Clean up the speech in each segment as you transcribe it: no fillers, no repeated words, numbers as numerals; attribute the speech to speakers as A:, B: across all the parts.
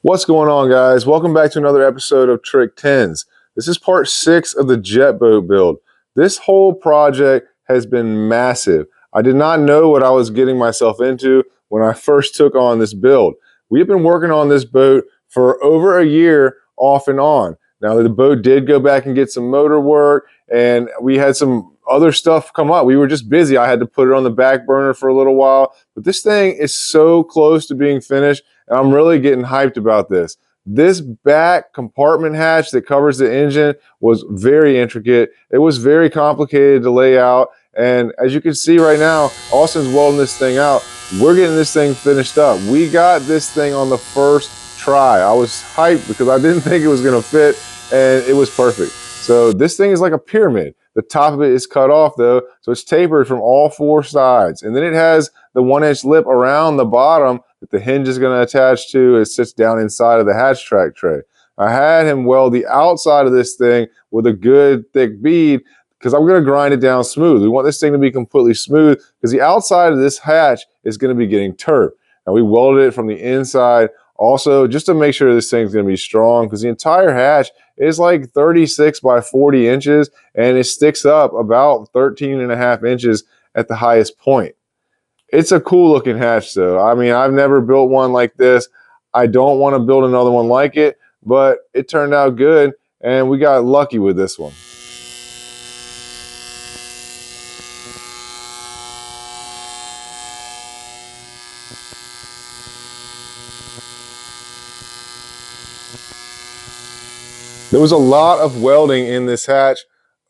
A: What's going on, guys? Welcome back to another episode of Trick 10s. This is part 6 of the Jetboat build. This whole project has been massive. I did not know what I was getting myself into when I first took on this build. We have been working on this boat for over a year off and on. Now, the boat did go back and get some motor work, and we had some other stuff come up. We were just busy. I had to put it on the back burner for a little while, but this thing is so close to being finished, and I'm really getting hyped about this. This back compartment hatch that covers the engine was very intricate. It was very complicated to lay out, and as you can see right now, Austin's welding this thing out. We're getting this thing finished up. We got this thing on the first try. I was hyped because I didn't think it was going to fit, and it was perfect. So this thing is like a pyramid. The top of it is cut off though, so it's tapered from all 4 sides. And then it has the 1-inch lip around the bottom that the hinge is going to attach to. It sits down inside of the hatch track tray. I had him weld the outside of this thing with a good thick bead because I'm going to grind it down smooth. We want this thing to be completely smooth because the outside of this hatch is going to be getting turf. And we welded it from the inside also just to make sure this thing's going to be strong because the entire hatch is like 36 by 40 inches and it sticks up about 13.5 inches at the highest point. It's a cool looking hatch though. I mean, I've never built one like this. I don't want to build another one like it, but it turned out good and we got lucky with this one. There was a lot of welding in this hatch,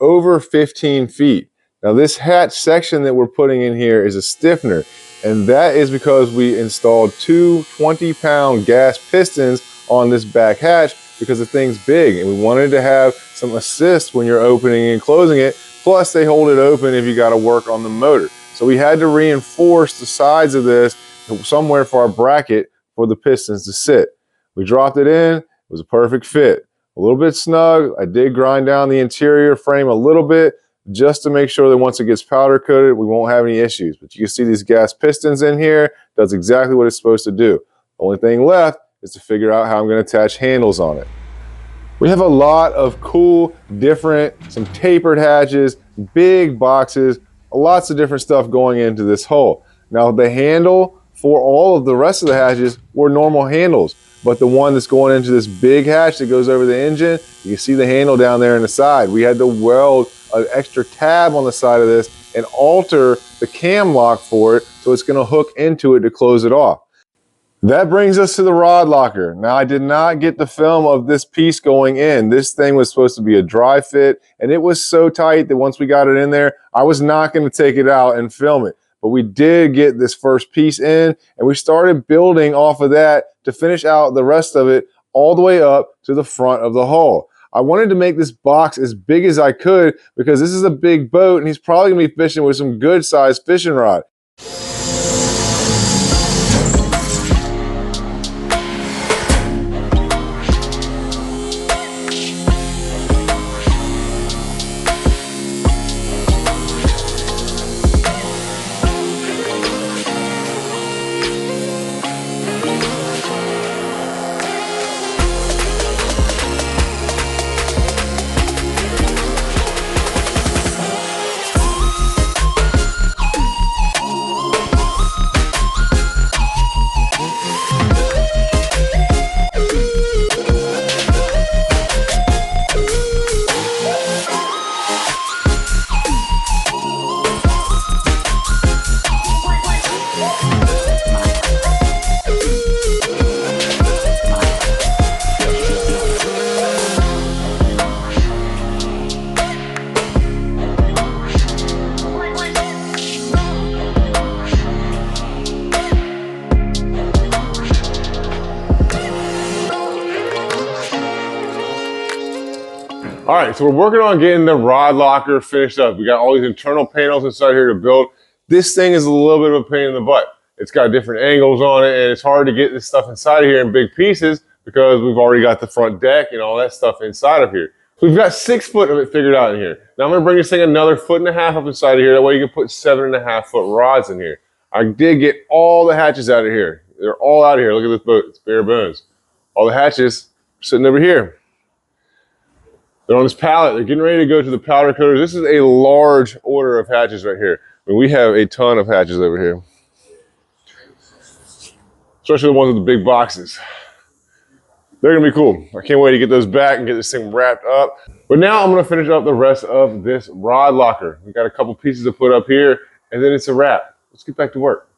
A: over 15 feet. Now this hatch section that we're putting in here is a stiffener, and that is because we installed 2 20-pound gas pistons on this back hatch because the thing's big, and we wanted to have some assist when you're opening and closing it, plus they hold it open if you got to work on the motor. So we had to reinforce the sides of this somewhere for our bracket for the pistons to sit. We dropped it in, it was a perfect fit. A little bit snug. I did grind down the interior frame a little bit just to make sure that once it gets powder coated, we won't have any issues. But you can see these gas pistons in here. Does exactly what it's supposed to do. The only thing left is to figure out how I'm going to attach handles on it. We have a lot of cool, different, some tapered hatches, big boxes, lots of different stuff going into this hull. Now the handle for all of the rest of the hatches were normal handles. But the one that's going into this big hatch that goes over the engine, you can see the handle down there on the side. We had to weld an extra tab on the side of this and alter the cam lock for it so it's going to hook into it to close it off. That brings us to the rod locker. Now, I did not get the film of this piece going in. This thing was supposed to be a dry fit, and it was so tight that once we got it in there, I was not going to take it out and film it. But we did get this first piece in, and we started building off of that to finish out the rest of it all the way up to the front of the hull. I wanted to make this box as big as I could because this is a big boat, and he's probably going to be fishing with some good sized fishing rod. All right, so we're working on getting the rod locker finished up. We got all these internal panels inside here to build. This thing is a little bit of a pain in the butt. It's got different angles on it, and it's hard to get this stuff inside of here in big pieces because we've already got the front deck and all that stuff inside of here. So we've got 6 foot of it figured out in here. Now I'm gonna bring this thing another 1.5 foot up inside of here. That way you can put 7.5 foot rods in here. I did get all the hatches out of here. They're all out of here. Look at this boat, it's bare bones. all the hatches are sitting over here. They're on this pallet. They're getting ready to go to the powder coaters. This is a large order of hatches right here. I mean, we have a ton of hatches over here, especially the ones with the big boxes. They're gonna be cool. I can't wait to get those back and get this thing wrapped up. But now I'm gonna finish up the rest of this rod locker. We got a couple pieces to put up here, and then it's a wrap. Let's get back to work.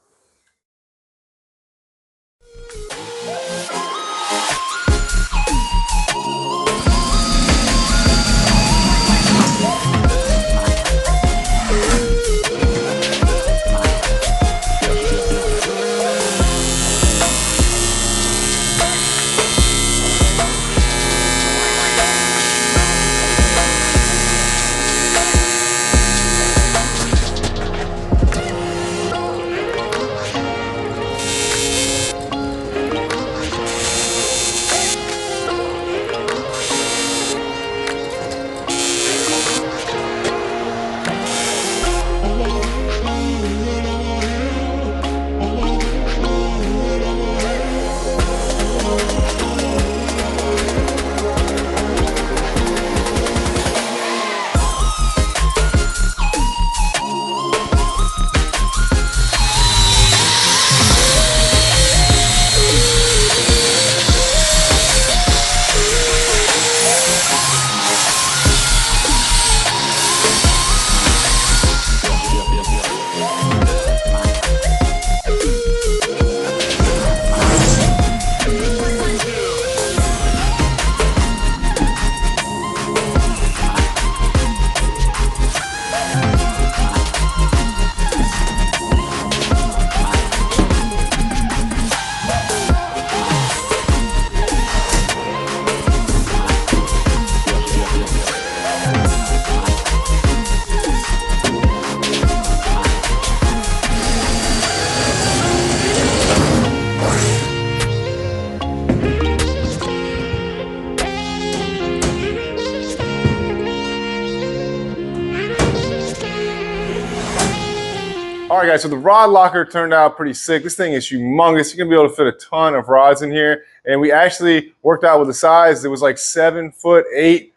A: All right, guys, so the rod locker turned out pretty sick. This thing is humongous. You're gonna be able to fit a ton of rods in here. And we actually worked out with the size. It was like 7'8",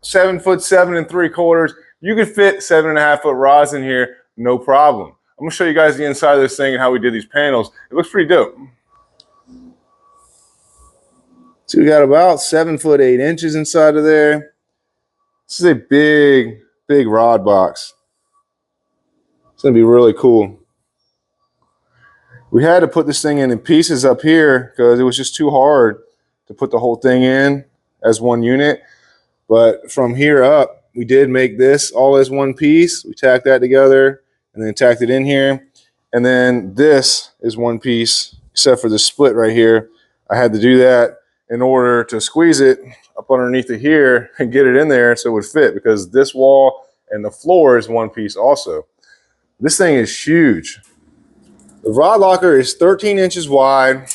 A: 7'7" 3/4". You could fit 7.5 foot rods in here, no problem. I'm gonna show you guys the inside of this thing and how we did these panels. It looks pretty dope. So we got about 7'8" inside of there. This is a big, big rod box. It's gonna be really cool. We had to put this thing in pieces up here because it was just too hard to put the whole thing in as one unit. But from here up, we did make this all as one piece. We tacked that together and then tacked it in here. And then this is one piece, except for the split right here. I had to do that in order to squeeze it up underneath of here and get it in there so it would fit, because this wall and the floor is one piece also. This thing is huge. The rod locker is 13 inches wide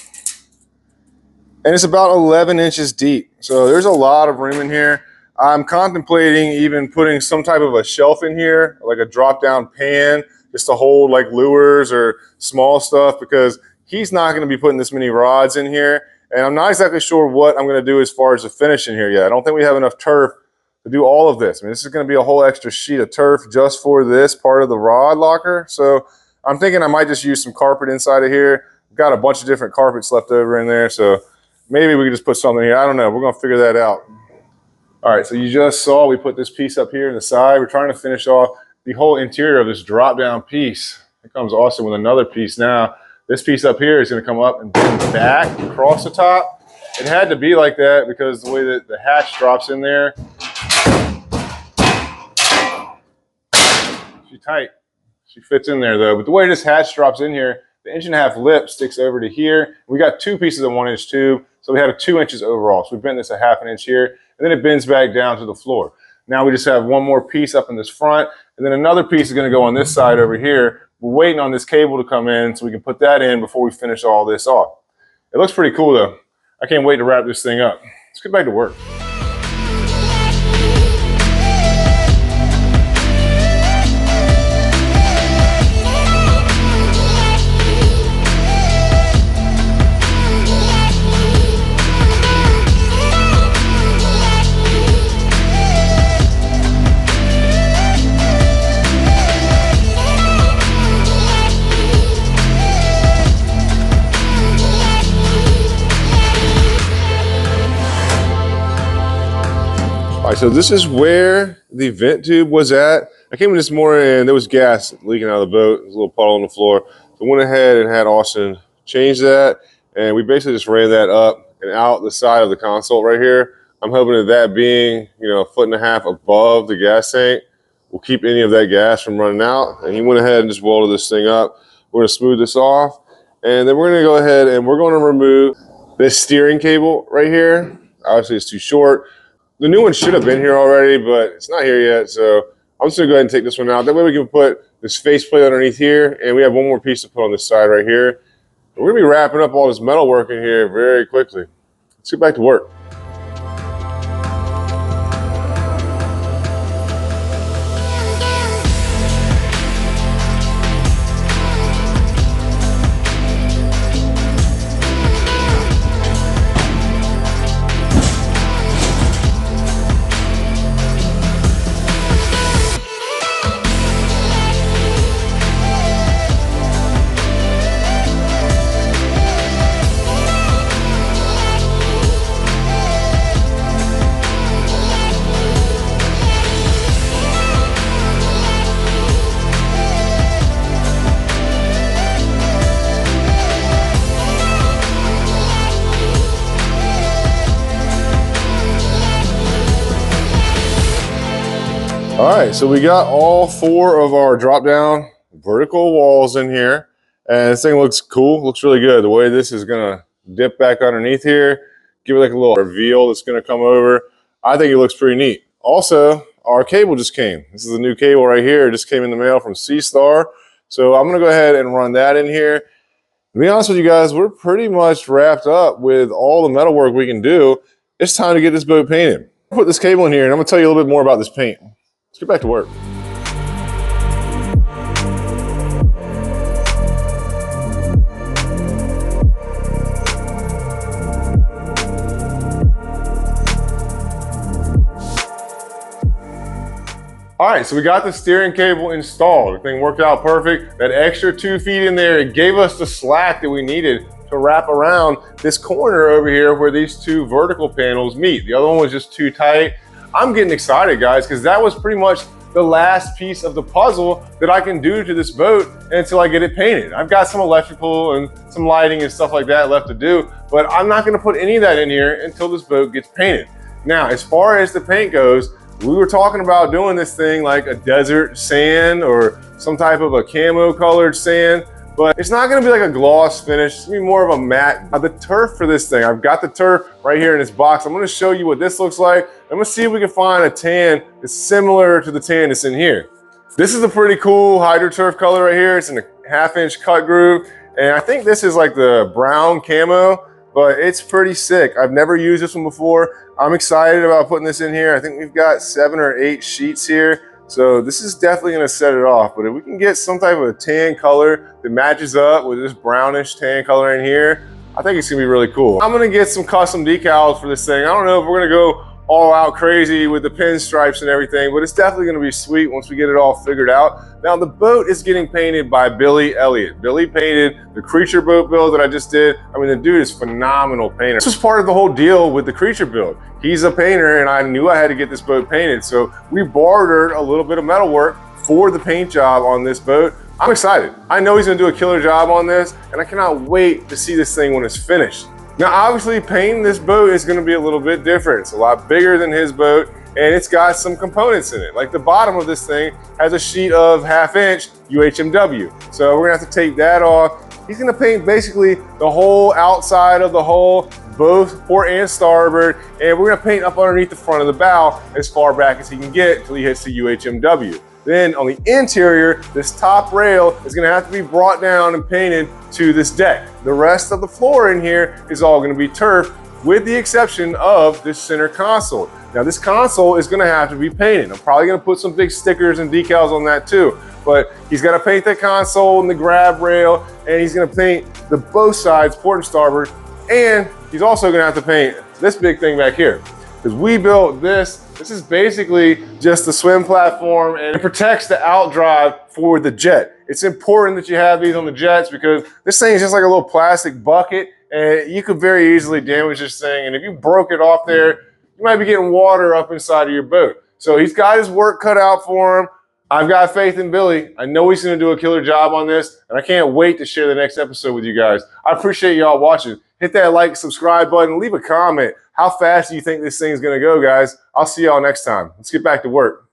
A: and it's about 11 inches deep. So there's a lot of room in here. I'm contemplating even putting some type of a shelf in here, like a drop down pan, just to hold like lures or small stuff, because he's not going to be putting this many rods in here. And I'm not exactly sure what I'm going to do as far as the finish in here yet. I don't think we have enough turf to do all of this. I mean, this is going to be a whole extra sheet of turf just for this part of the rod locker. So I'm thinking I might just use some carpet inside of here. I've got a bunch of different carpets left over in there, so maybe we could just put something here. I don't know. We're going to figure that out. All right, so you just saw we put this piece up here in the side. We're trying to finish off the whole interior of this drop-down piece. It comes also with another piece now. This piece up here is going to come up and bend back across the top. It had to be like that because the way that the hatch drops in there, she's tight. She fits in there though. But the way this hatch drops in here, the 1.5 inch lip sticks over to here. We got two pieces of 1 inch tube, so we have 2 inches overall. So we bent this 1/2 inch here, and then it bends back down to the floor. Now we just have one more piece up in this front, and then another piece is going to go on this side over here. We're waiting on this cable to come in so we can put that in before we finish all this off. It looks pretty cool though. I can't wait to wrap this thing up. Let's get back to work. All right, so this is where the vent tube was at. I came in this morning and there was gas leaking out of the boat. There was a little puddle on the floor. So I went ahead and had Austin change that. And we basically just ran that up and out the side of the console right here. I'm hoping that that being, you know, 1.5 feet above the gas tank will keep any of that gas from running out. And he went ahead and just welded this thing up. We're gonna smooth this off. And then we're gonna go ahead and we're gonna remove this steering cable right here. Obviously it's too short. The new one should have been here already, but it's not here yet. So I'm just gonna go ahead and take this one out. That way we can put this faceplate underneath here, and we have one more piece to put on this side right here. And we're gonna be wrapping up all this metal work in here very quickly. Let's get back to work. All right, so we got all 4 of our drop down vertical walls in here, and this thing looks cool, looks really good. The way this is gonna dip back underneath here, give it like a little reveal that's gonna come over. I think it looks pretty neat. Also, our cable just came. This is a new cable right here. It just came in the mail from C-Star. So I'm gonna go ahead and run that in here. To be honest with you guys, we're pretty much wrapped up with all the metal work we can do. It's time to get this boat painted. I'll put this cable in here and I'm gonna tell you a little bit more about this paint. Let's get back to work. All right, so we got the steering cable installed. The thing worked out perfect. That extra 2 feet in there, it gave us the slack that we needed to wrap around this corner over here where these 2 vertical panels meet. The other one was just too tight. I'm getting excited, guys, because that was pretty much the last piece of the puzzle that I can do to this boat until I get it painted. I've got some electrical and some lighting and stuff like that left to do, but I'm not gonna put any of that in here until this boat gets painted. Now, as far as the paint goes, we were talking about doing this thing like a desert sand or some type of a camo colored sand, but it's not gonna be like a gloss finish, it's gonna be more of a matte. The turf for this thing, I've got the turf right here in this box. I'm gonna show you what this looks like. I'm gonna see if we can find a tan that's similar to the tan that's in here. This is a pretty cool HydroTurf color right here. It's in a 1/2-inch cut groove. And I think this is like the brown camo, but it's pretty sick. I've never used this one before. I'm excited about putting this in here. I think we've got 7 or 8 sheets here. So this is definitely gonna set it off. But if we can get some type of a tan color that matches up with this brownish tan color in here, I think it's gonna be really cool. I'm gonna get some custom decals for this thing. I don't know if we're gonna go all out crazy with the pinstripes and everything, but it's definitely gonna be sweet once we get it all figured out. Now the boat is getting painted by Billy Elliott. Billy painted the Creature boat build that I just did. I mean, the dude is a phenomenal painter. This was part of the whole deal with the Creature build. He's a painter and I knew I had to get this boat painted. So we bartered a little bit of metal work for the paint job on this boat. I'm excited. I know he's gonna do a killer job on this and I cannot wait to see this thing when it's finished. Now, obviously painting this boat is gonna be a little bit different. It's a lot bigger than his boat and it's got some components in it. Like the bottom of this thing has a sheet of 1/2-inch UHMW. So we're gonna have to take that off. He's gonna paint basically the whole outside of the hull, both port and starboard, and we're gonna paint up underneath the front of the bow as far back as he can get until he hits the UHMW. Then on the interior, this top rail is gonna have to be brought down and painted to this deck. The rest of the floor in here is all gonna be turf, with the exception of this center console. Now this console is gonna have to be painted. I'm probably gonna put some big stickers and decals on that too, but he's gotta paint the console and the grab rail, and he's gonna paint the both sides, port and starboard, and he's also gonna have to paint this big thing back here. Because we built this. This is basically just the swim platform and it protects the outdrive for the jet. It's important that you have these on the jets because this thing is just like a little plastic bucket and you could very easily damage this thing. And if you broke it off there, you might be getting water up inside of your boat. So he's got his work cut out for him. I've got faith in Billy. I know he's going to do a killer job on this, and I can't wait to share the next episode with you guys. I appreciate y'all watching. Hit that like, subscribe button, leave a comment. How fast do you think this thing's going to go, guys? I'll see y'all next time. Let's get back to work.